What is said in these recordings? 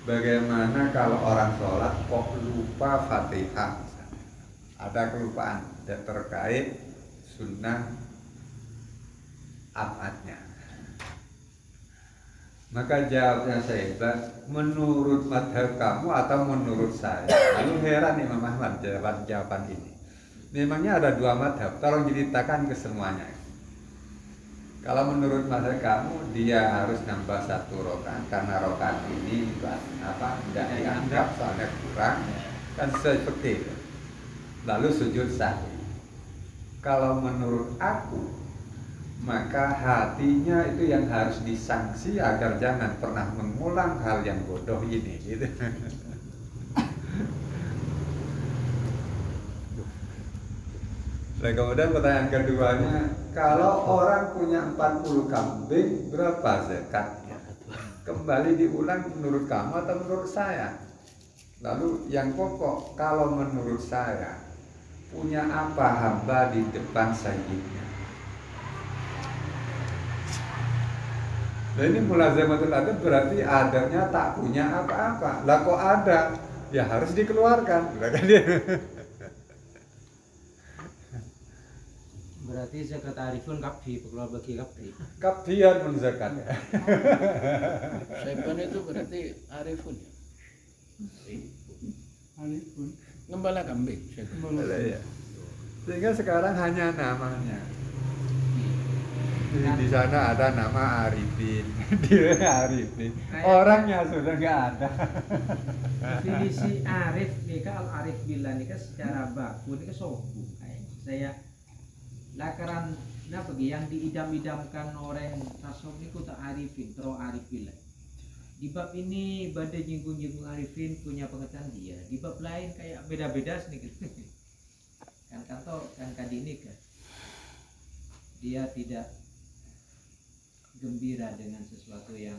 bagaimana kalau orang sholat kok lupa Fatihah misalnya. Ada kelupaan terkait sunnah abadnya. Maka jawabnya Syekh, menurut madhab kamu atau menurut saya? Lalu heran Imam Ahmad jawaban ini. Memangnya ada dua madhab, tolong diceritakan ke semuanya. Kalau menurut madhab kamu, dia harus nambah satu rokaat karena rokaat ini tidak dianggap soalnya kurang, kan seperti itu. Lalu sujud sahwi. Kalau menurut aku, maka hatinya itu yang harus disanksi agar jangan pernah mengulang hal yang bodoh ini gitu. Nah, kemudian pertanyaan keduanya, kalau orang punya 40 kambing, berapa zakatnya? Kembali diulang menurut kamu atau menurut saya? Lalu yang pokok, kalau menurut saya, punya apa hamba di depan sayyidnya? Nah, ini mulazamatul adab berarti adabnya tak punya apa-apa. Lah kok ada? Ya harus dikeluarkan. Berarti zakat arifun kabhi, keluar bagi kabhi. Kabhian pun zakat. Syaiban itu berarti arifun ya? Arifun. Ngembala kambing. Ya. Sehingga sekarang hanya namanya. Di sana ada nama Arifin, dia Arifin. Orangnya sudah nggak ada. Definisi arif nika al arif billah nika secara baku nika sobu. Saya lakaran bagi yang diidam-idamkan orang tasawuf niku tak arifin, terus arif billah. Di bab ini badai jinggung-jinggung arifin punya pengetahuan dia. Di bab lain kayak beda-beda sedikit. Kan kantor kan kadini kan. Dia tidak gembira dengan sesuatu yang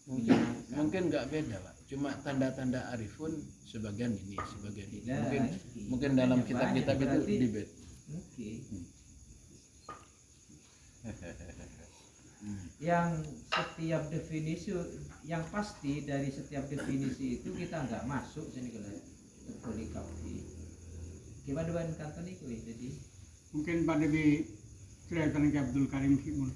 mungkin nggak beda Pak, cuma tanda-tanda arifun sebagian ini, sebagian ini. Mungkin dalam kitab-kitab itu dibet. Yang setiap definisi yang pasti dari setiap definisi itu kita nggak masuk sini kalau terkolikasi. Gimana dengan kantor itu jadi Mungkin pada bi kelihatan ke Abdul Karim Simul.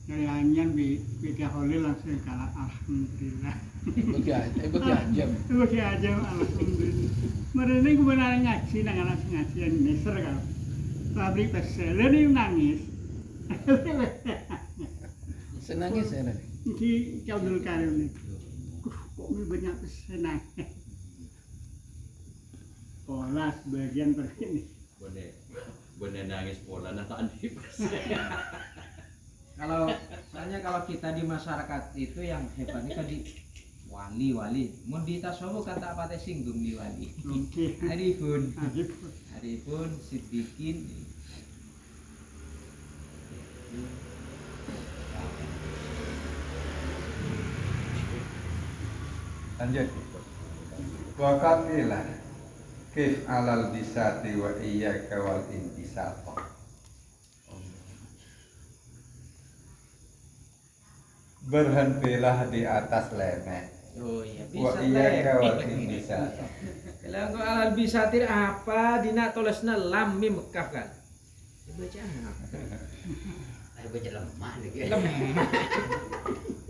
Dari anyan bi Holil langsung kalah alhamdulillah. Bagi aja. Bagi aja alhamdulillah. Mereka ini kebenaran ngaji nang anak ngaji yang Mesir kan. Pabrik bestseller ini nangis. Senangnya saya tadi. Di Abdul Karim ini. Kok banyak pesanan. Pola sebagian begini. Boleh nangis pola nah tadi. kalau kita di masyarakat itu yang hebat ini kan di wali mun di tasawuf kan tak pate singgung di wali. Arifun siddiqin. Lanjut. Waqatilah kif alal bisati wa iyyaka wal intisaq. Berhentilah di atas lemek. Oh iya Wa bisa iyyaka wal lem. intisaq. Kalau kau alal bisatir apa dina tulisna lam mim Mekah kan. Dibaca apa? Ada baca lemah nih.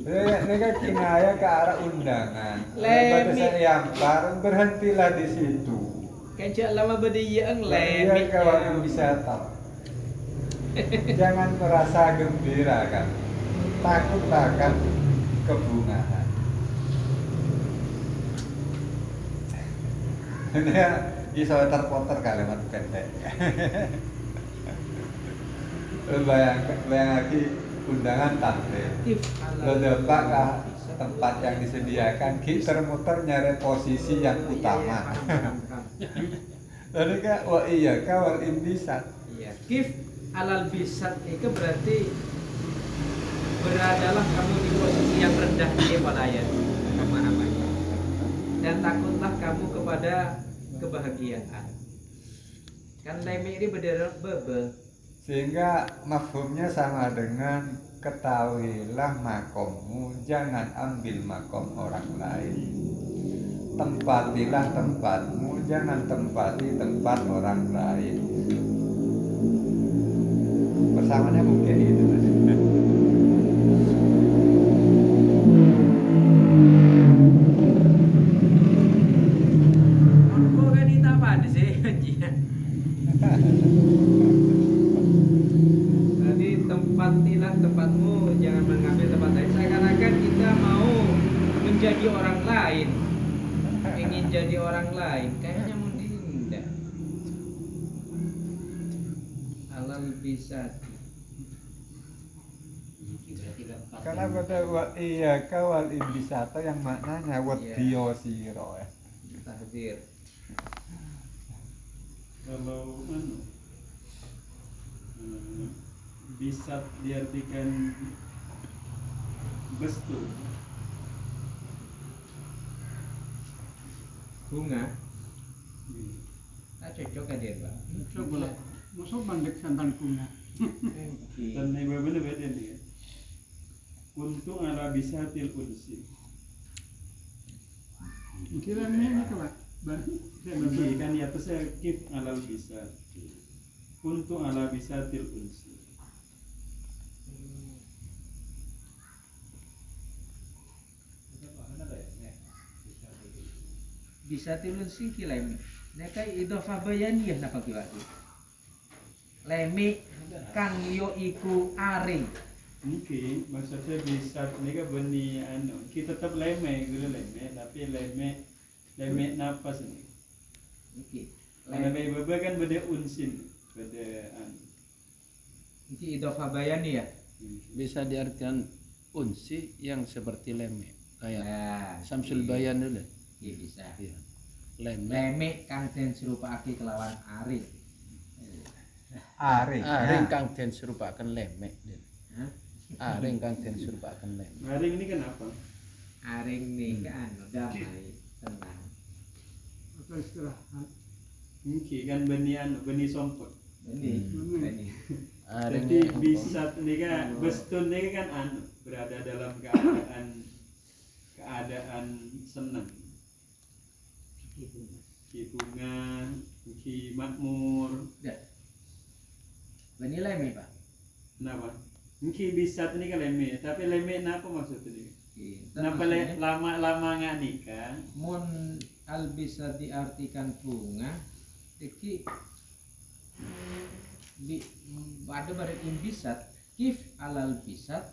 Ini kan kinaya ke arah undangan. Lemik. Batasan yang bareng berhentilah di situ. Kejak lama berdiyang Wa iyyaka wal intisaq. Jangan merasa gembira kan. Takut akan kebungaan. Ini iso terpoter kalimat pendek. Bayang lagi undangan tampil. Ledepak tempat yang disediakan, kita muter nyari posisi yang utama. Lalu kan, wah iya kawal indisat. Iya, kif alal bisat itu berarti beradalah kamu di posisi yang rendah di walayat namanya. Dan takutlah kamu kepada kebahagiaan. Kan lemi ini berderet bebe. Sehingga mafhumnya sama dengan ketahuilah makommu, jangan ambil makom orang lain. Tempatilah tempatmu, jangan tempati tempat orang lain. Persamaannya mungkin itu. Kok kan kita apa sih? Tadi tempatilah tempatmu, jangan mengambil tempat lain. Seakan-akan kita mau menjadi orang lain, ingin jadi orang lain. Kayaknya mau tidak. Alal bisa. Berarti lepas. Karena pada iya kawal iblisata yang maknanya wadiyo siro ya. Tahdir. Kalau bisa diartikan bestu, Bunga. Tak cocok kan dia, Pak? Coba lah. Masuk bandek santan bunga. dan yang benar beda nih. Untuk ala bisatil unsi. Kira ini coba. Oke, kan di atasnya kif alal bisa. Untuk ala bisatil unsi. Bisa tilun singki lemi. Neka idhofah bayaniyah napa kiwatu. Lemi kang yo iku aring. Mungkin maksudnya bisa ini kan benih kita tetap leme gitu tapi leme napas ini. Iki. Leme bebe kan beda unsin beda Iki idhofah bayaniyah. Bisa diartikan unsi yang seperti leme, kayak Nah, Samsul Bayan dulu. iya bisa. Iya. Leme. Leme kang den serupake kelawan aring. Aring. Aring kang den serupakan leme. Hah? Aring kang den serupakan leme. Maring ini kan apa? Aring nih kan damai, tenang. Atau istirahat. Mungkin kan benih sompot. Ini, ini. Aring Jadi bisa ini kan bestun ini kan berada dalam keadaan senang. Ki bunga, ki makmur. Ini leme, Pak. Kenapa? Mungkin bisa ini kan leme, tapi leme apa maksudnya? Kita Kenapa maksudnya, lama-lama nggak nikah? mun al bisa diartikan bunga, iki ada pada imbisat, kif alal bisat,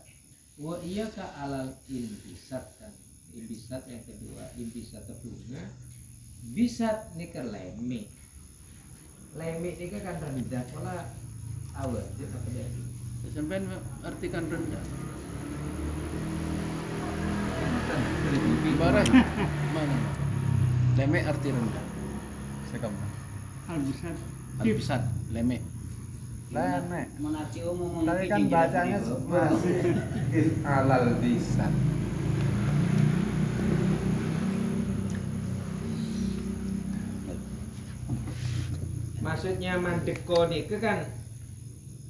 wa iya ka alal imbisat kan. Imbisat yang kedua, imbisat bunga, bisat ini ke leme. Leme ini kan rendah, malah awal dia apa dia? sampai artikan rendah. Ibarat mana? Leme arti rendah. Sekamna. Al-Bisat. Al-Bisat, leme. Leme. Mengaji umum Tapi kan bacanya masih kif alal bisa. Maksudnya mandeko nih kan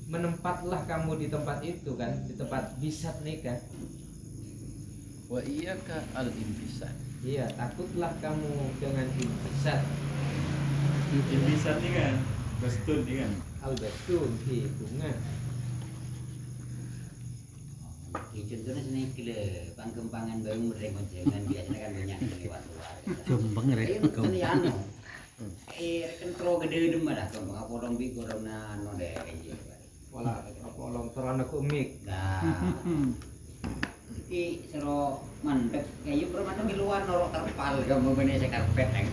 menempatlah kamu di tempat itu kan, di tempat bisat nikah. Wa iyyaka al-imbisat. Iya, takutlah kamu dengan imbisat. Bisa nih kan, bestun nih kan. Al-batun di bunga. contohnya sini kile pangkempangan baru mereka jangan biasanya kan banyak lewat luar. Jombang rek. Kan ya anu. Kentro gede itu malah kembang apa dong bi corona no deh kayak Wala apa long terana kumik. Nah, iki sero mandek kayu permana di luar norok terpal kamu bener saya karpet yang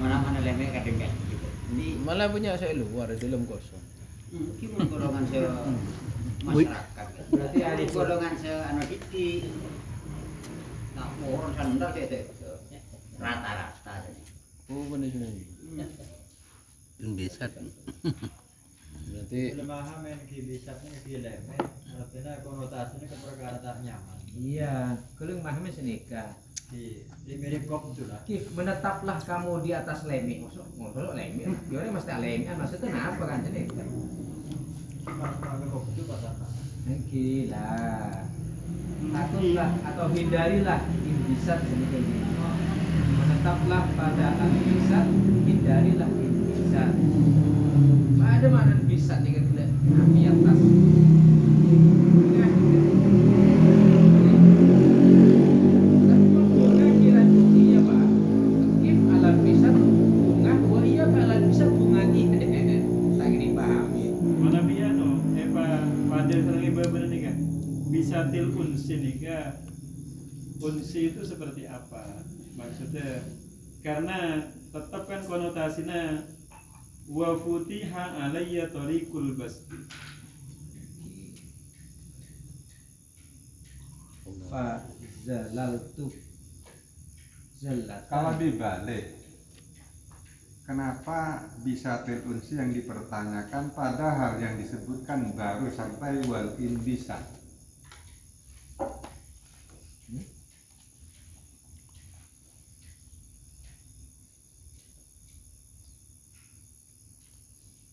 mana-mana leme kadang kayak gitu. Ini Malah punya saya luar, dalam kosong. mungkin golongan se masyarakat. Berarti ada golongan se anu titik. Nah, orang sandal saya rata-rata saja. Oh, benar sini. Imbisat. Berarti Lemah main kibisatnya kileme, artinya konotasinya ke perkara tak nyaman. Iya, keling mahme senika. Di mirip kop itu lah. Kif menetaplah kamu di atas leme. Masuk leme. Biar mesti leme. Maksudnya kenapa kan senika? Maka kok itu pasang. Gila. Takutlah atau hindarilah imbisat sebagai ini. Menetaplah pada imbisat, hindarilah imbisat. Ada mana imbisat nih kan kami atas. Mana piano, pada serang benar nih kan. Bisatil unsi nih kan. Unsi itu seperti apa? Maksudnya karena tetap kan konotasinya wa futiha alayya tariqul basti. Fa zalaltu zallat. Kalau dibalik, kenapa bisa unsi yang dipertanyakan padahal yang disebutkan baru sampai wal bisa?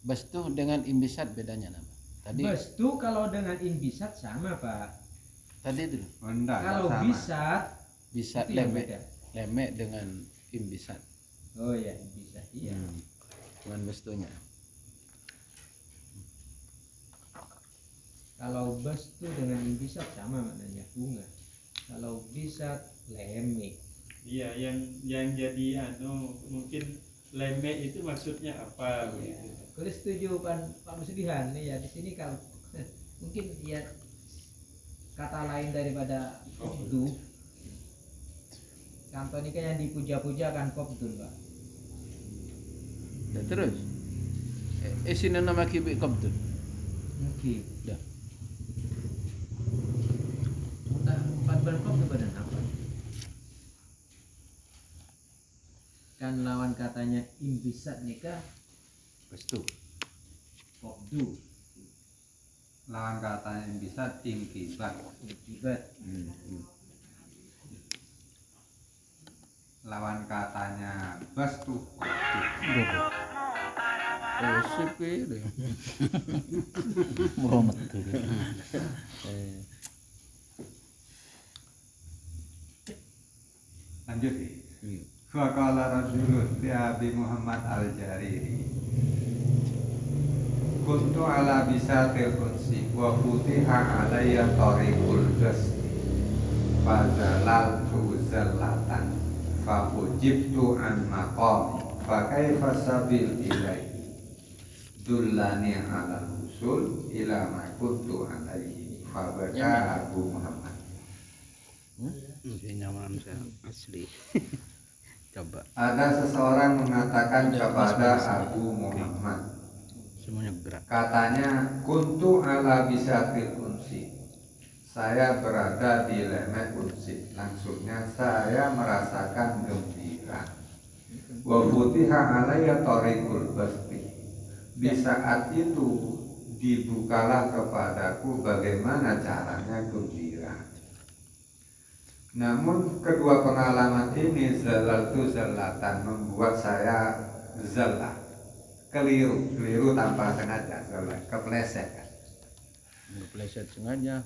Bastu dengan imbisat bedanya apa? Tadi Bastu kalau dengan imbisat sama Pak. tadi itu Oh, enggak Kalau sama. bisat bisa itu yang lemek beda. lemek dengan imbisat. Oh ya bisa iya. Cuman bastunya. Kalau bastu dengan imbisat sama maknanya bunga. Kalau bisat lemek. Iya, yang jadi mungkin lemek itu maksudnya apa Iya. begitu. Kalau setuju Pak Muslihan nih ya di sini kalau mungkin ya kata lain daripada kopdu. Contoh ini yang dipuja-puja kan kopdun Pak. Dan terus sini nama kibi qabdun. Mungkin. Dah. Empat berkop itu badan apa? Kan lawan katanya imbisat nikah Bastu. kopdu Lawan katanya yang bisa ingkibat. ikibat. Lawan katanya bastu. Oh, sipir. Muhammad tuh. Lanjut ya. Faqala rajulun li Abi Muhammad al-Jariri. Kuntu ala bisatil unsi wa futiha alayya tariqul basti. Fazalaltu zallatan fa ujibtu an maqami fa kaifa sabil ilaihi dullani ala usul ila ma kuntu alaihi fa baka Abu Muhammad. Ini nyaman saya asli. Coba Ada seseorang mengatakan kepada Abu Muhammad, semuanya gerak. katanya kuntu ala bisatil unsi, saya berada di lemek unsi, maksudnya saya merasakan gembira. Wa futiha alayya tariqul basti, di saat itu dibukalah kepadaku bagaimana caranya gembira. Namun kedua pengalaman ini zalaltu zallatan, membuat saya zallah, keliru tanpa sengaja, zallah, kepleset. Kepleset sengaja.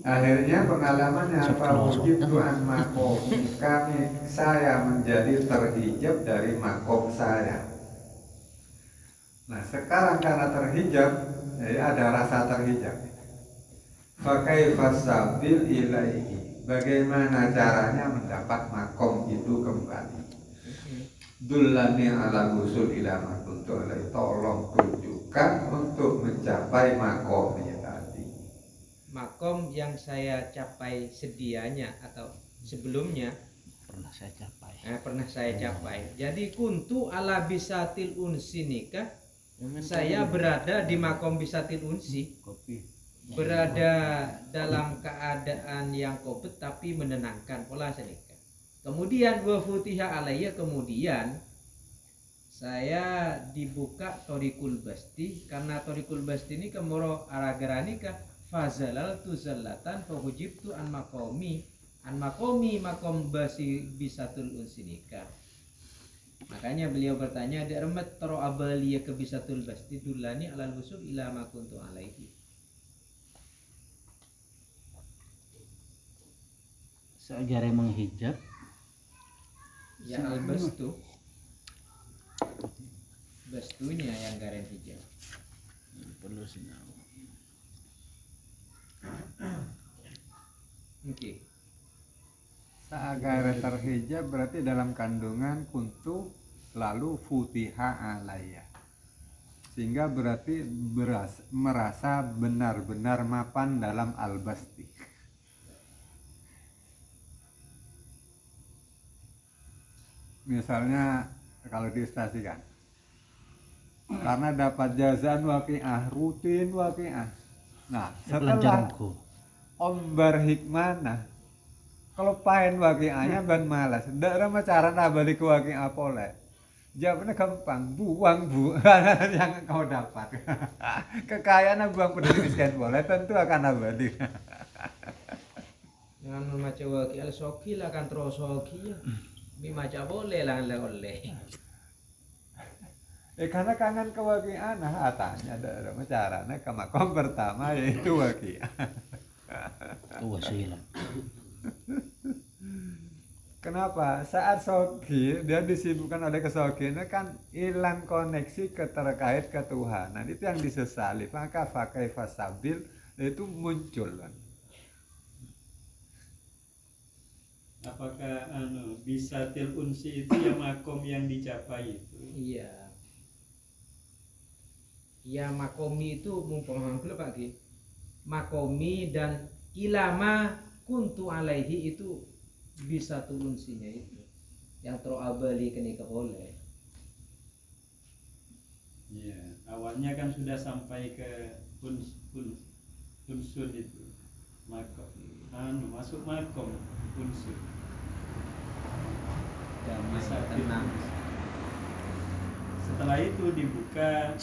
Akhirnya pengalamannya apa? Wujibtu an makom, saya menjadi terhijab dari makom saya. Nah sekarang karena terhijab, ya ada rasa terhijab. Fakaifa sabil ilaihi, bagaimana caranya mendapat makom itu kembali? Dullani ala usul ila ma kuntu alaihi, tolong tunjukkan untuk mencapai makomnya tadi. Makom yang saya capai sedianya atau sebelumnya Pernah saya capai. pernah saya capai. Jadi kuntu ala bisatil unsi nikah, saya berada di makom bisatil unsi, Kopi. berada dalam keadaan yang kopet tapi menenangkan pola senika. Kemudian wa futiha alayya, kemudian saya dibuka torikul basti, karena torikul basti ini kemoro aragaranika fazalal tu zallatan fahujibtu an makomi makom basi bisatul unsinika. Makanya beliau bertanya, ada remet taro abaliya kebisatul basti dulani alal wusul ila ma kuntu alaihi. Seagar menghijab Ya al bastu. Bastunya yang garen hijab. perlu sinau. Oke. Saagara terhijab berarti dalam kandungan kuntu lalu futiha alaya. Sehingga berarti merasa benar-benar mapan dalam al-basti. Misalnya kalau diilustrasikan, karena dapat jazaan waqi'ah, rutin waqi'ah. Nah, setelah ombar hikmana, kalau pahen waqi'ahnya ban malas, ndak ada cara balik ke waqi'ah pole. Jawabannya gampang, buang yang kau dapat. Kekayaan buang peduli miskin boleh, tentu akan abadi. Jangan membaca waki al soki lah kan terus soki ya. Dimaca boleh lah oleh. Karena kangen ke waqi'ah, nah tanya ada caranya ke makom pertama yaitu waqi'ah. Wasilah. Kenapa? Saat soki dia disibukkan oleh kesokiannya kan hilang koneksi terkait ke Tuhan. Nah itu yang disesali. Maka fakai fasabil itu muncul kan. Apakah bisa til unsi itu ya makom yang dicapai itu? Iya. Ya makomi itu mumpung dulu Pak Ki. Makomi dan ilama kuntu alaihi itu bisa tulunsinya itu yang terabali kenika oleh. Iya, awalnya kan sudah sampai ke unsur itu makom. Masuk makom unsur. Damai Bisa tenang. Setelah itu dibuka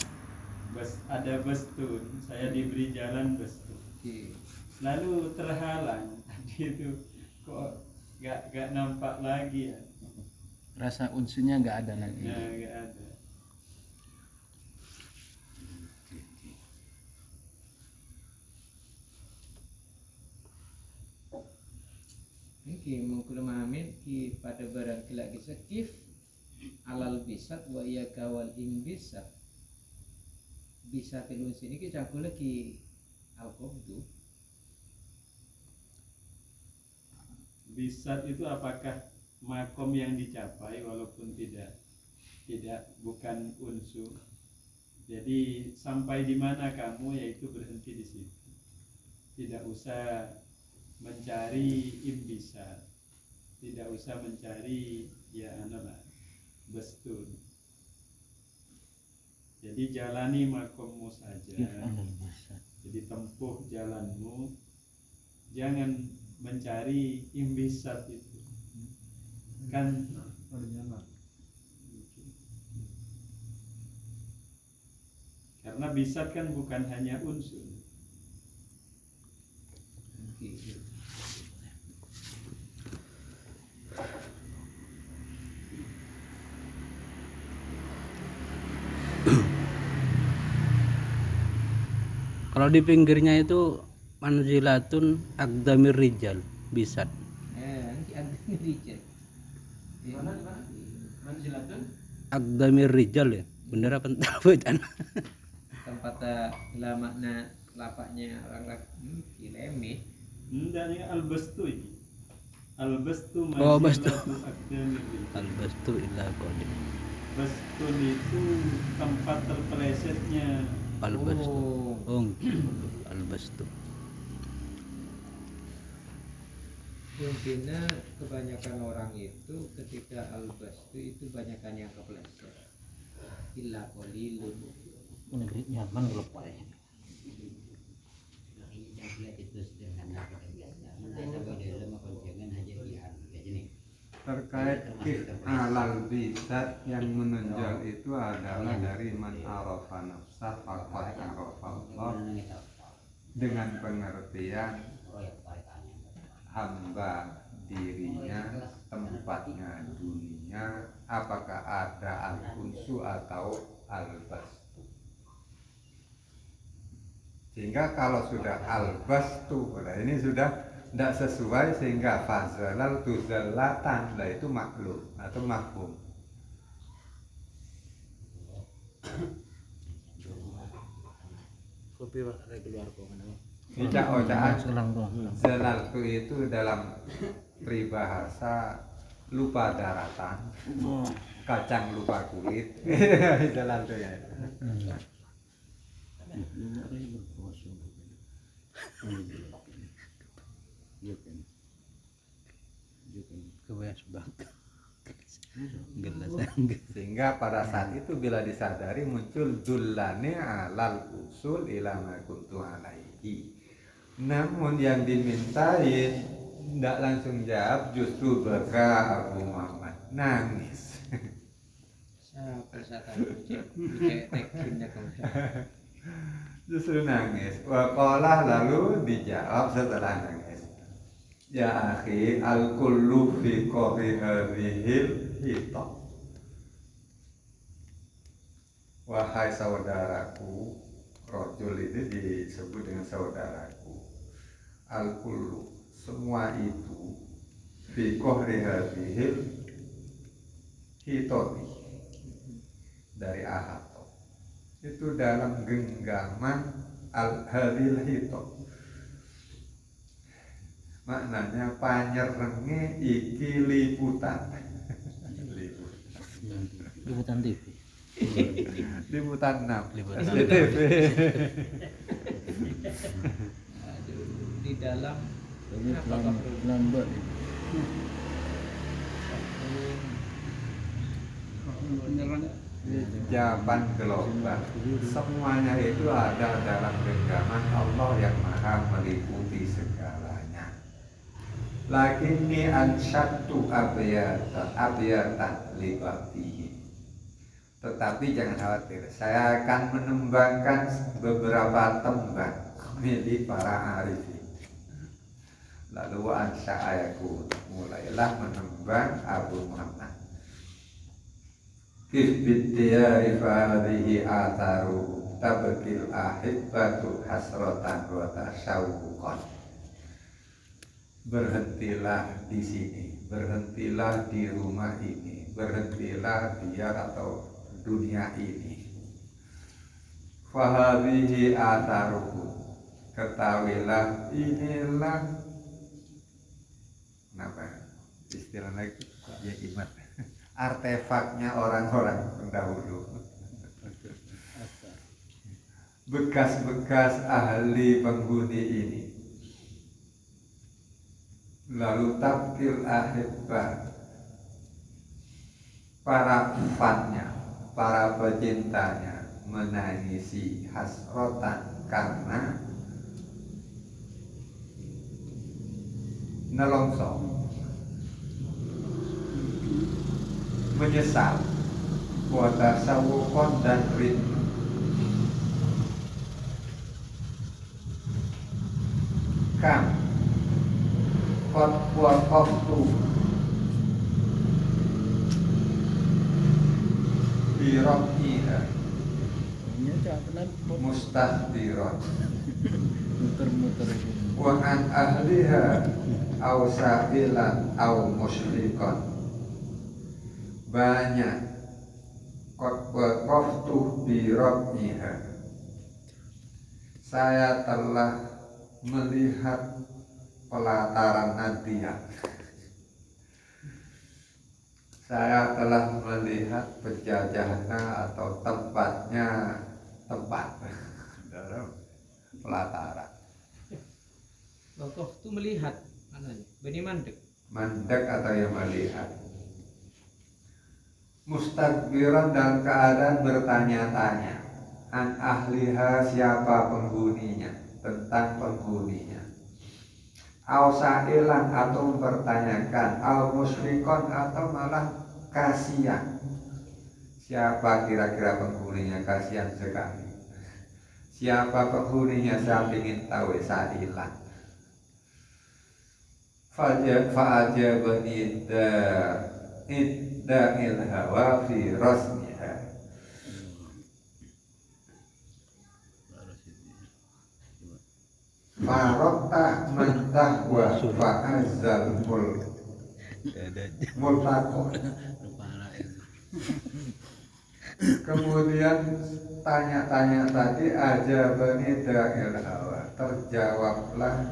ada bestun, saya diberi jalan bestun. Oke. Lalu terhalang, tadi itu kok gak nampak lagi ya. Rasa unsurnya nggak ada lagi. Nah, gak ada. Oke, mungkul mamin ki pada barang kelak kisakif alal bisat wa iya kawal ing bisat bisa telun sini ki cakul lagi al-qabdu. Bisat itu apakah makom yang dicapai walaupun tidak bukan unsur. Jadi sampai di mana kamu yaitu berhenti di situ. Tidak usah mencari imbisat. Tidak usah mencari bestun. Jadi jalani makommu saja. Jadi tempuh jalanmu. Jangan mencari imbisat itu. Kan karena bisat kan bukan hanya unsur. Oke. Kalau di pinggirnya itu manzilatun aqdamir rijal bisat. Nanti ada rijal. Mana? Manzilatun? Aqdamir rijal ya. Bener apa entah bacaan? Tempat lama makna lapaknya orang laki leme. Hendaknya al-bastu ini. Al-bastu Oh, bastu. akdamir. Al-bastu illa qadim. Bastun itu tempat terpelesetnya. Al-bastu. Oh, al-bastu. Mungkinnya kebanyakan orang itu ketika al-bastu itu banyakan yang kepleset. Illa qalilun. Negeri nyaman kalau Pak. Itu sederhana Terkait kif alal bisat yang menonjol itu adalah dari man arafa nafsah faqad arafa Allah, dengan pengertian hamba dirinya, tempatnya dunia, apakah ada al-unsu atau al-bastu. Sehingga kalau sudah al-bastu, nah ini sudah tidak sesuai, sehingga fazalal tuzallatan, lah itu maklum atau mafhum. Kopi Pak, ada keluar kok mana? Ojaan zalaltu itu dalam peribahasa lupa daratan, kacang lupa kulit. Zalaltu ya. Sehingga pada saat itu bila disadari muncul dullane alal usul ila ma kuntu alaihi. Namun yang dimintain tidak langsung jawab, justru baka Abu Muhammad nangis. Justru nangis. Waqalah lalu dijawab setelah nangis. Ya akhi, al-kullu fi qahri hadhil hitam. Wahai saudaraku, rojul itu disebut dengan saudaraku. Al-kullu, semua itu fi qahri hadhil hitoti, dari ahato, itu dalam genggaman al-hadhil hitam. Maknanya panyerenge iki liputan. Liputan TV. Liputan 6. Liputan SCTV. Di dalam Ini lambat. Beneran Jawaban global. Semuanya itu ada dalam genggaman Allah yang Maha meliputi segalanya. Lakinni ansyattu abiyatan libabtihi. Tetapi jangan khawatir, saya akan menembangkan beberapa tembang milik para arifin. Lalu ansya ayaku, mulailah menembang Abu Muhammad. Kifbidiyari fa'adhihi ataru tabakil ahibbatu hasrotan wa tasyawuqan. Berhentilah di sini, berhentilah di rumah ini, berhentilah biar atau dunia ini. Fahadhihi ataruhu, ketahuilah inilah kenapa istilahnya ya iman, artefaknya orang-orang pendahulu, bekas-bekas ahli penghuni ini. Lalu tabkil ahibbah, para fannya, para pecintanya menangisi hasrotan karena nelongso, menyesal, kuota sawukon dan rindu. Kam kot tu biroknya mustahdiron Muter-muter itu. wa an ahliha au sa'ilan au musyrikon. Banyak kot tu biroknya, saya telah melihat pelataran Nadia. Saya telah melihat penjajahnya atau tempatnya, tempat dalam pelataran. Wakaf itu melihat ananya, bani mandek. Mandek atau yang melihat. Mustakbiran dalam keadaan bertanya-tanya. An ahliha, siapa penghuninya, tentang penghuninya. Au sa'ilan atau mempertanyakan, au musyrikon atau malah kasihan. Siapa kira-kira penghuninya, kasihan sekali. Siapa penghuninya, saya ingin tahu, sa'ilan. fa'ajabani idda'il hawa fi rasmiha. Farokta mentahwa fa'azal multaqo. Kemudian tanya-tanya tadi aja bani da'il hawa, terjawablah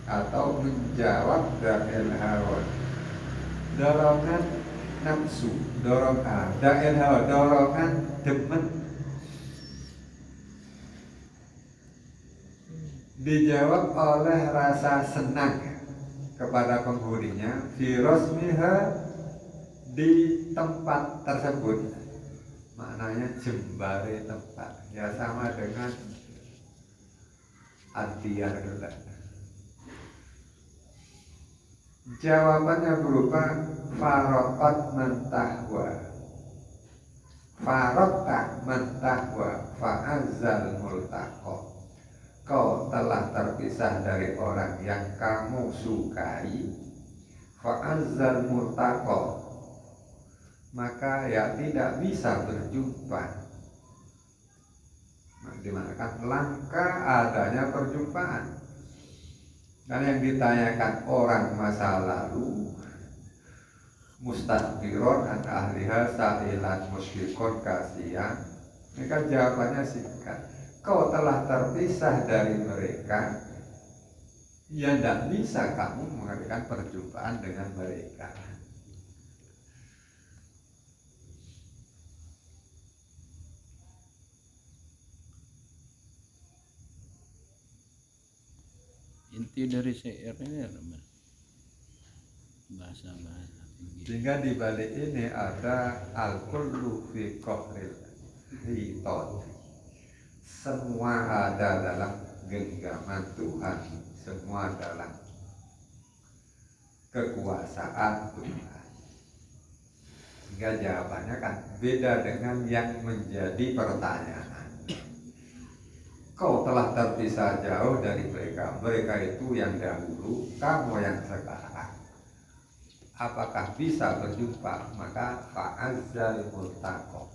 atau menjawab da'il hawa, dorongan nafsu, da'il hawa, dorongan demen. Dijawab oleh rasa senang kepada penghuninya, firosmiha, di tempat tersebut. Maknanya jembare tempat, ya sama dengan adiyar. Jawabannya berupa farokot mentahwa, farokta mentahwa fa'azal multaqo. Kau telah terpisah dari orang yang kamu sukai, fa'azal multaqo, maka ya tidak bisa berjumpa. Dimanakan langka adanya perjumpaan. Dan yang ditanyakan orang masa lalu, mustadbiron an ahliha sa'ilan musyrikon kasihan, mereka jawabannya singkat, kau telah terpisah dari mereka, ya tidak bisa kamu mengadakan perjumpaan dengan mereka. Inti dari syair ini apa? Bahasa-bahasa tinggi. Sehingga di balik ini ada al-kullu fi qahril hitot. Semua ada dalam genggaman Tuhan, semua dalam kekuasaan Tuhan. Sehingga jawabannya kan beda dengan yang menjadi pertanyaan. Kau telah terpisah jauh dari mereka, mereka itu yang dahulu, kamu yang sekarang. Apakah bisa berjumpa? Maka fa'azal multaqo.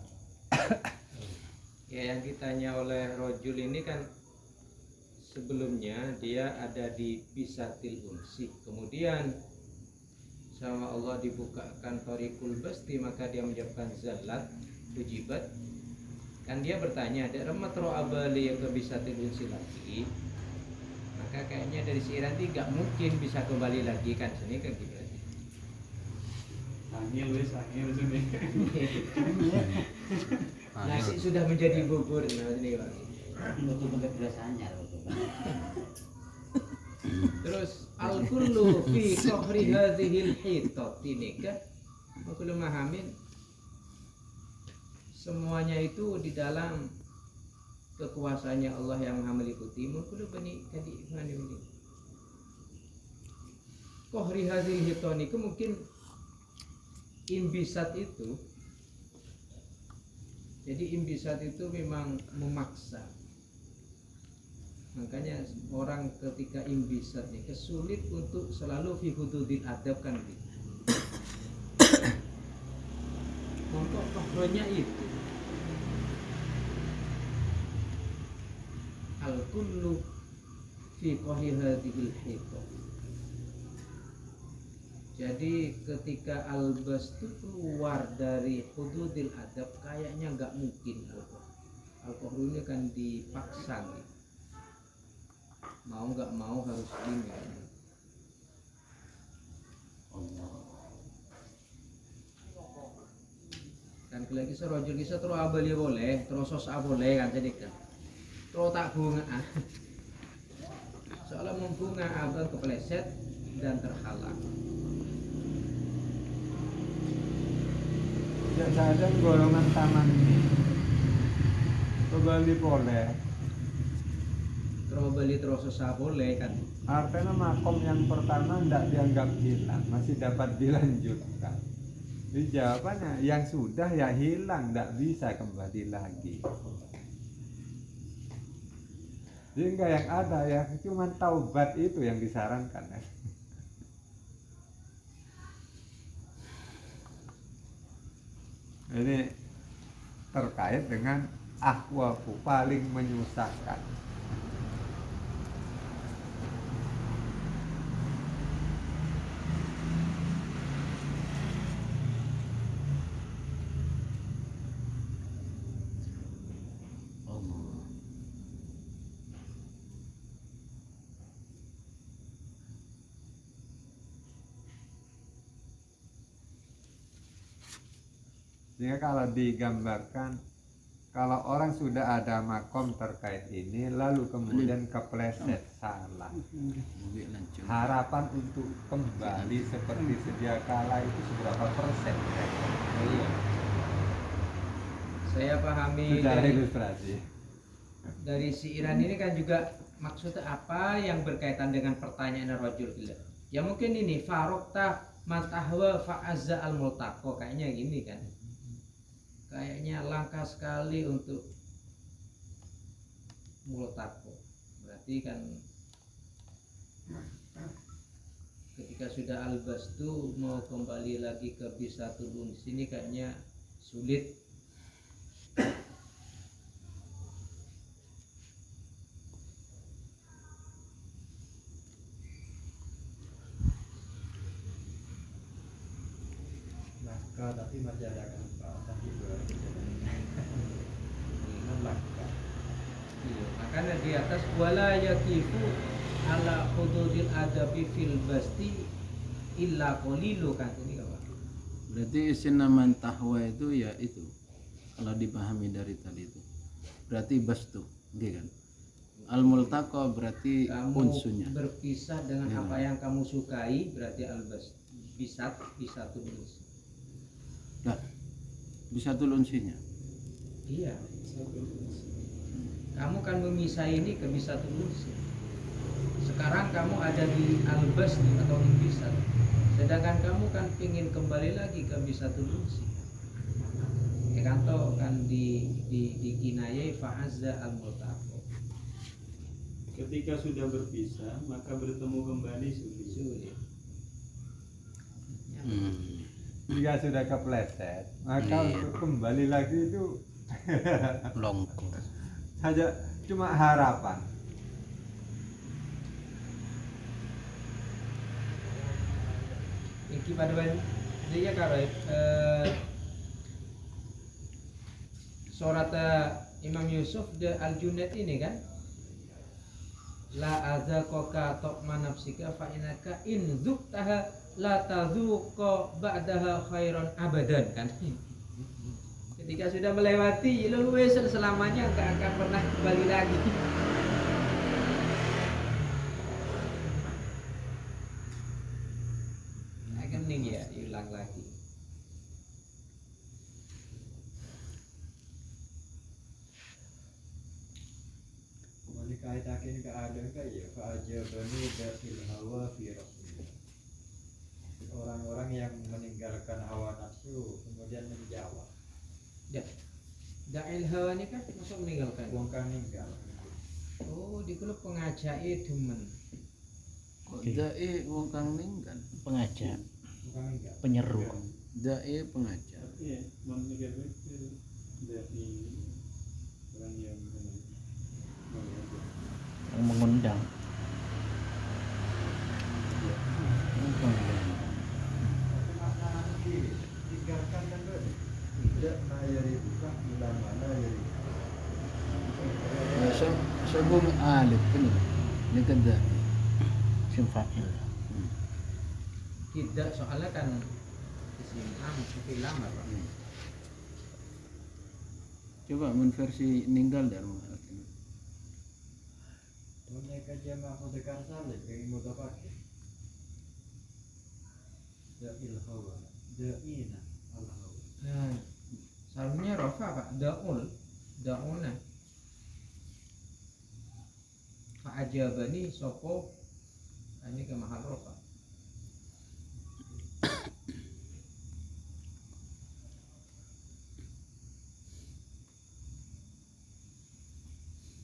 Ya, yang ditanya oleh rojul ini kan sebelumnya dia ada di bisatil unsi, kemudian sama Allah dibukakan thariqul basti, maka dia menjawabkan zalat ujibat. Kan dia bertanya, ada rematro abali yang kebisatil unsi lagi, maka kayaknya dari syair nanti gak mungkin bisa kembali lagi kan, sini kan gitu. Angil sini. Nasi sudah menjadi bubur, nah ini Pak. Untuk kebiasaannya. Terus al-kullu fi qahri hadhil hitat ini kan aku memahamin semuanya itu di dalam kekuasaannya Allah yang Maha meliputi. Mungkin bani tadi mana ini? Qahri hadhil hitat ini mungkin imbisat itu. Jadi imbisat itu memang memaksa. Makanya orang ketika imbisat nih kesulit untuk selalu fi hududil adab kan gitu. Untuk kohronya itu al-kullu fi qahri hadhil hitam. Jadi ketika Albas itu keluar dari hududil adab kayaknya nggak mungkin Al-Qahru ini kan dipaksa nih. Mau nggak mau harus ini. Kan lagi serojul kisah terus abali boleh, terus sosa boleh kan jadi kan. Terus tak bunga. Soalnya membunga abang kepleset dan terhalang. Biasa ada golongan taman ini kembali boleh, Terus beli terus sosa boleh kan. artinya makom yang pertama tidak dianggap hilang, masih dapat dilanjutkan. Jadi jawabannya yang sudah ya hilang, tidak bisa kembali lagi. Jadi enggak yang ada ya, cuma taubat itu yang disarankan ya. Ini terkait dengan akhwafu paling menyusahkan. Allah. Sehingga kalau digambarkan, kalau orang sudah ada makom terkait ini lalu kemudian kepleset salah, Lebih lanjut. harapan untuk kembali seperti sedia kala itu seberapa persen? Iya. Saya pahami Secara dari, ilustrasi. dari si Iran ini kan juga maksudnya apa yang berkaitan dengan pertanyaan rajul gila. Ya mungkin ini farokta matahwa fa'azza al multaqo, kayaknya gini kan. Kayaknya langka sekali untuk multaqo. Berarti kan ketika sudah al-bastu mau kembali lagi ke bisa turun sini kayaknya sulit. Langka tapi masih ada kesempatan juga. Ini langka. Iya, makanya di atas wala yakifu ala hududil adabi fil basti illa qalilu kan ini apa? Berarti isim nama tahwa itu ya itu. Kalau dipahami dari tadi itu. Berarti bastu, gitu kan? Al-multaqa berarti Kamu unsunya. berpisah dengan Ya. apa yang kamu sukai berarti al-bast bisa tulis. Dah. Bisa tulunsinya. Iya. Kamu kan memisah ini ke bisa tulis. Sekarang kamu ada di al-bast atau bisa. Sedangkan kamu kan ingin kembali lagi ke bisa tulis. Ya kan toh kan di kinayai fa'azza al-multaqo. Ketika sudah berpisah, maka bertemu kembali sulit. Sulit. Ya, Jika sudah kepleset, maka Iya. untuk kembali lagi itu Longko. hanya cuma harapan. Iki pada dia karo surat Imam Yusuf de Al-Junaid ini kan la azaqaka taqma nafsika fa innaka in zuktaha la tazuqa ba'daha khairan abadan kan. Ketika sudah melewati lu wes selamanya enggak akan pernah kembali lagi. Akan nih ya hilang lagi. Mali kaitakin ke ada ka ya fa aja bani datil hawa fi rasul. Orang-orang yang meninggalkan hawa nafsu kemudian menjawab. Da'il hawa ini kan masuk meninggalkan. Wong kang ninggal. Oh, di kulo pengajai demen. Dai wong kang ninggal. Pengajak, Wong kang ninggal. penyeru. Dai pengajar. Iya, menegak itu dari orang yang Yang mengundang. Tapi makna nanti tinggalkan kan tuh. Tidak nayari buka bulan mana yari. Ya, sebelum alif ini. Ini kada. Isim fa'il. Tidak, soalnya kan isim fi'il amr. Pak. Coba menversi ninggal dan artinya. Mereka jamaah mudzakkar salim yang mutafakkir. Da'il hawa. Da'ina al hawa. Nah, seharusnya rofa Pak, da'una. Fa'ajabani sopo ini ke mahal rofa.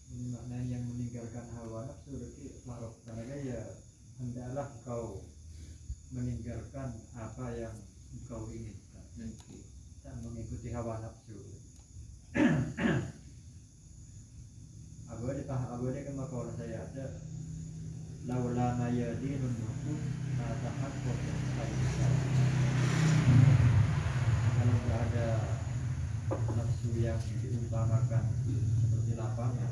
Ini makna yang meninggalkan hawa nafsu berarti marok karena ya hendaklah kau meninggalkan apa yang engkau inginkan. Nanti. mengikuti hawa nafsu. Abu kan maka saya ada laula mayadinun nufus ma tahaqqaq kalau nggak ada nafsu yang diumpamakan seperti lapangan,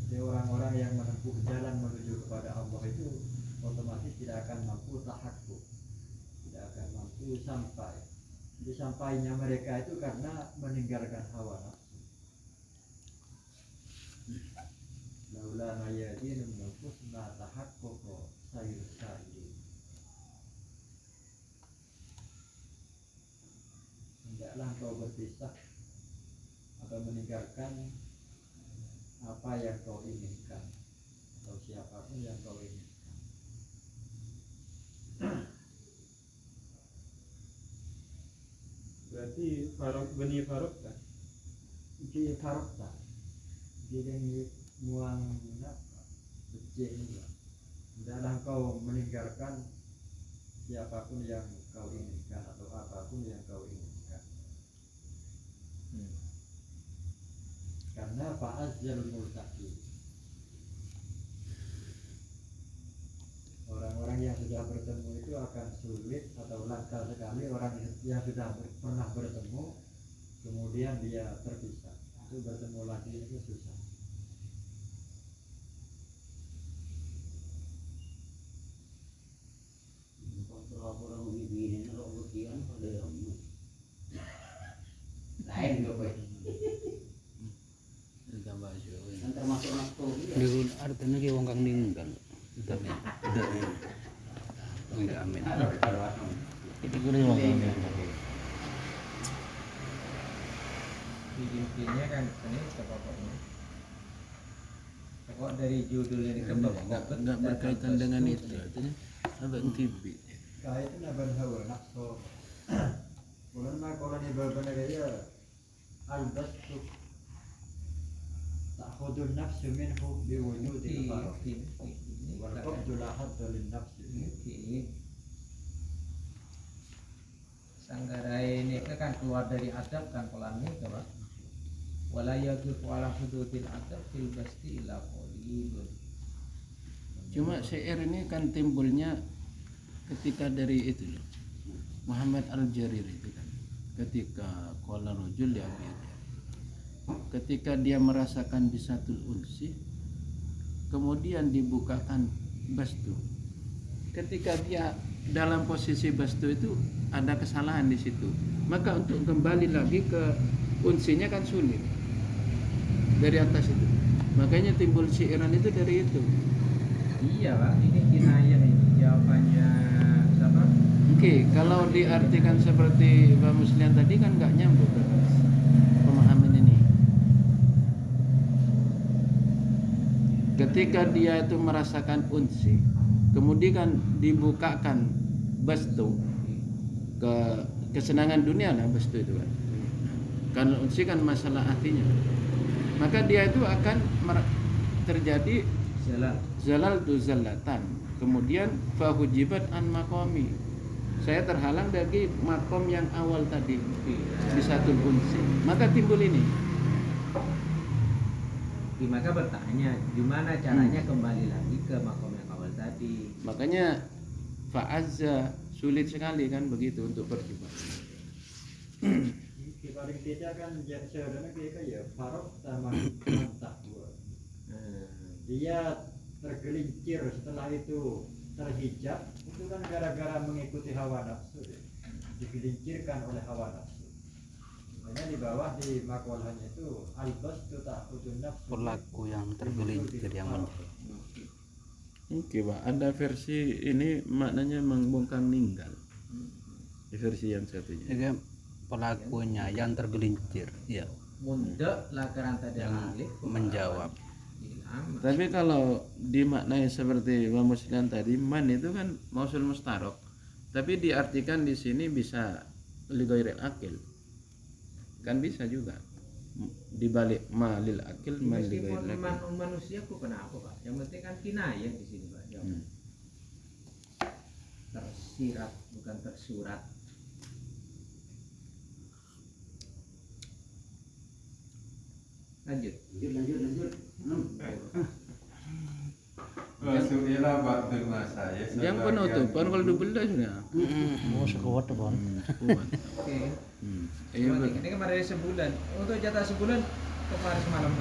jadi orang-orang yang menempuh jalan menuju kepada Allah itu otomatis tidak akan mampu tahaqquk, tidak akan mampu sampai. Jadi sampainya mereka itu karena meninggalkan hawa nafsu. Laula mayadinun nufus ma tahaqqaq sayur sayur. Hendaklah kau berpisah atau meninggalkan apa yang kau inginkan atau siapapun yang kau inginkan. Berarti benih farok kan? Di farokta, di muang apa? Becek juga. Hendaklah kau meninggalkan siapapun yang kau inginkan atau apapun yang kau inginkan. Karena fa'azzal multaqi, orang-orang yang sudah bertemu itu akan sulit atau langka sekali orang yang sudah pernah bertemu kemudian dia terpisah, itu bertemu lagi itu susah. Orang ini kalau bagian pada lain juga boy. Tambah jauh. Kan termasuk nafsu. Dulu artinya kayak wong kang ninggal. Tapi enggak amin. Itu kudu wong kang ninggal. Intinya kan ini pokoknya. Pokok dari judulnya itu Enggak berkaitan dengan itu. Artinya apa tibi. Kait naban hawa nafsu. Bulan makolan ibadah gaya al-bastu ta'khudun nafsu minhu biwujudil farq wal qabdu la hadda lin nafsi. Sanggarai ini kan keluar dari adab kan pelannya coba. Wala yaqifu ala hududil adab fil basti ila qalilun. Cuma syair ini kan timbulnya ketika dari itu loh. Muhammad Al-Jarir itu kan ketika qala rajul ya ketika dia merasakan bisatul unsi kemudian dibukakan bastu. Ketika dia dalam posisi bastu itu ada kesalahan di situ. Maka untuk kembali lagi ke unsinya kan sulit. Dari atas itu. Makanya timbul syairan itu dari itu. Iya Pak, ini kinayah ini jawabannya siapa? Oke, kalau diartikan seperti Pak Muslian tadi kan nggak nyambung pemahaman ini. Ketika dia itu merasakan unsi, kemudian kan dibukakan bastu ke kesenangan dunia lah bastu itu kan. Karena unsi kan masalah hatinya. Maka dia itu akan terjadi zalal tu zallatan. Kemudian fahujibat an maqami. Saya terhalang dari makom yang awal tadi di satu unsi. Maka timbul ini. Maka bertanya gimana caranya kembali lagi ke makom yang awal tadi. Makanya fa'azza sulit sekali kan begitu untuk berjumpa. Di paling tidak kan sebenarnya kita ya farok sama mantap. Dia tergelincir setelah itu terhijab itu kan gara-gara mengikuti hawa nafsu ya. Digelincirkan oleh hawa nafsu. Makanya di bawah di makolahnya itu al-bastu ta'khudun nafsu Pelaku yang tergelincir yang menjadi. Oke Pak, ada versi ini maknanya membungkam meninggal. Di versi yang satunya. Jadi pelakunya yang tergelincir, ya, Mundek lakaran tadi yang menjawab. Tapi kalau dimaknai seperti Pak Muslian tadi, man itu kan mausul mustarok. Tapi diartikan di sini bisa lighairil akil. Kan bisa juga. Dibalik malil akil man lighairil Meskipun akil. manusia kok kenapa Pak? Yang penting kan kinayah di sini Pak. Tersirat bukan tersurat. Lanjut. Lanjut. Wasuila ba'dul masayikh. Yang penutupan kalau dibelah sudah. Oh, sekuat Bon. Kuat. Oke. Iya betul. Ini kemarin sebulan. Untuk jatah sebulan kemarin semalam.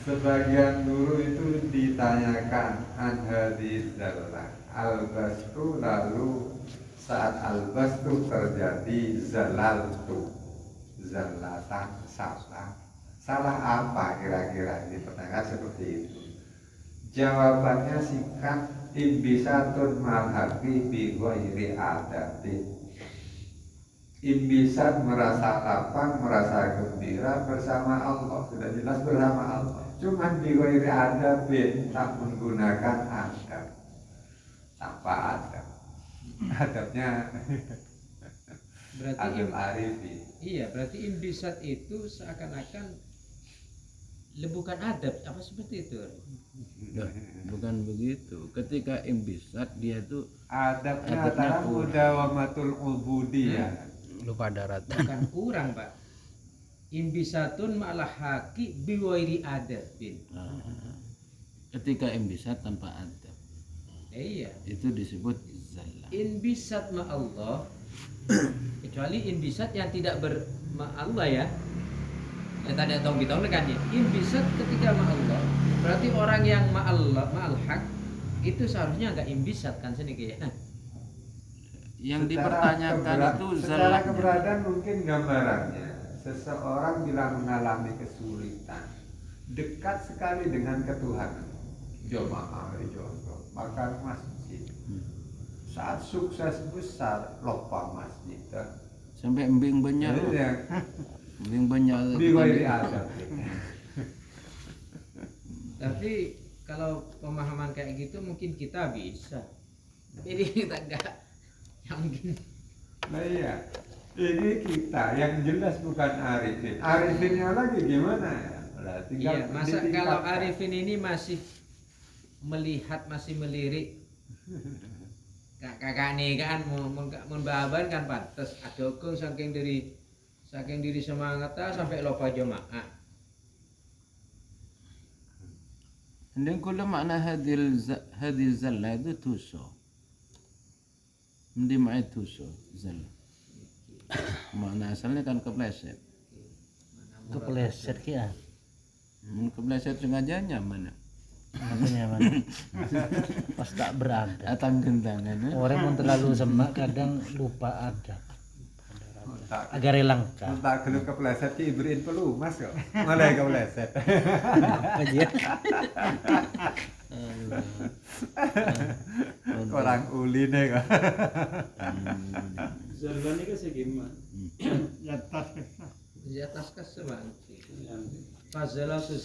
Sebagian guru itu ditanyakan an hadis zallah al-bastu, lalu saat al-bastu terjadi zalaltu, zallatan, salah apa kira-kira, dipertanyakan seperti itu. Jawabannya singkat, imbisatun malhaqi bi ghairi adatin. Imbisat merasa lapang, merasa gembira bersama Allah, sudah jelas bersama Allah. Cuman bi ghairi adabin, tak menggunakan adab, tanpa adab. Adabnya Berarti adab arifin. iya, berarti imbisat itu seakan-akan bukan adab, apa seperti itu? Nah, bukan begitu. Ketika imbisat dia tuh Adabnya Adabnya adalah kurang. mudawamatul ubudiyah. Lupa darat. Bukan kurang, Pak. Imbisatun ma'al haqi biwairi adabin. ketika imbisat tanpa adab Iya. itu disebut zallah. Inbisat ma'allah kecuali inbisat yang tidak berma'allah ya. Yang tadi tahu kita kan ya. Inbisat ketika ma'allah berarti orang yang ma'allah ma'al haq itu seharusnya enggak imbisat kan sedikit ya. Yang dipertanyakan itu secara zallahnya. keberadaan mungkin gambarannya seseorang bila mengalami kesulitan dekat sekali dengan ketuhanan, jamaah jodoh makan masjid, saat sukses besar lupa masjid Sampai embing banyak. Embing banyak. biwairi adab. Tapi kalau pemahaman kayak gitu mungkin kita bisa. Jadi kita enggak yang mungkin Nah iya, ini kita yang jelas bukan arifin. Arifinnya lagi gimana ya? Berarti iya, masa kalau Arifin ini masih melihat, masih melirik kakak nih kan mun babar kan pantes adokung saking diri semangat sampai lupa jamaah. Dan kula makna hadil zallah itu tuso. Mesti makna tuso zallah. Makna asalnya kan kepleset. Kepleset ya. Kepleset sengajanya mana? Makanya mana? Pas tak berada. Atang gentangan. Orang yang terlalu semak kadang lupa ada. Agak relangka. tak gelu kepleset ki ibrin pelumas kok. Malah kepleset. Aja. Orang uline kok. Zallan ini segimana? Ya tas kesah. Di atas kesemangat. Fazala